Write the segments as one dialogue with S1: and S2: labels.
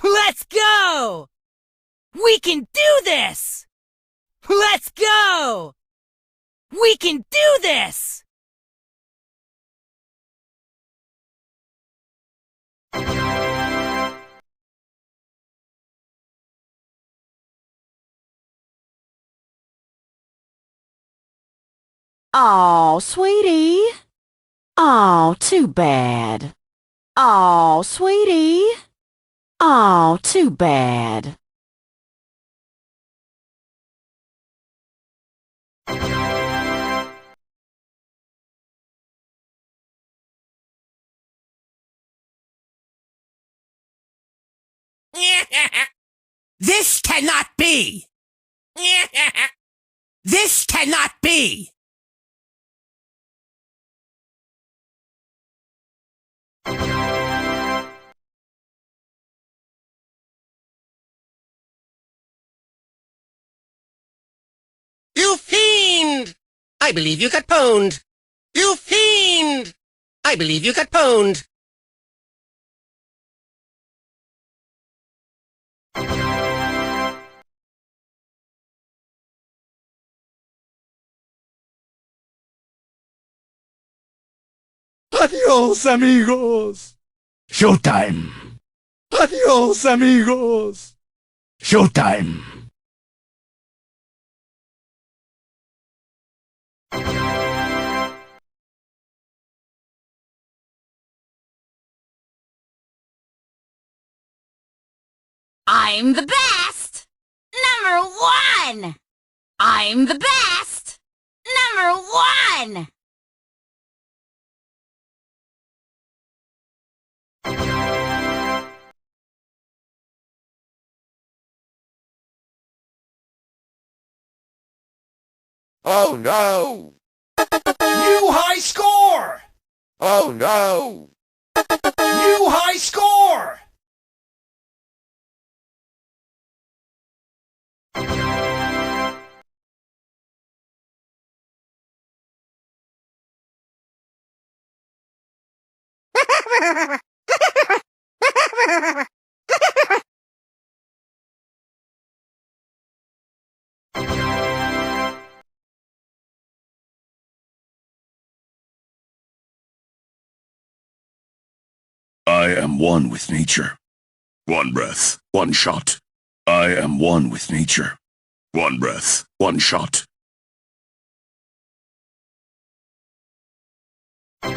S1: Let's go! We can do this! Let's go! We can do this!
S2: Aw, sweetie. Aw, too bad. Aw, sweetie. Aw, too bad.
S3: This cannot be! This cannot be! You fiend! I believe you got pwned! You fiend! I believe you got pwned!
S4: Adiós, amigos. Showtime. Adiós, amigos. Showtime.
S2: I'm the best! #1! I'm the best! #1!
S5: Oh no!
S4: New high score!
S5: Oh no!
S4: New high score!
S6: I am one with nature. One breath, one shot. I am one with nature. One breath, one shot.
S3: I'm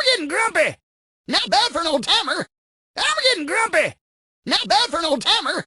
S3: getting grumpy! Not bad for an old timer! I'm getting grumpy! Not bad for an old timer!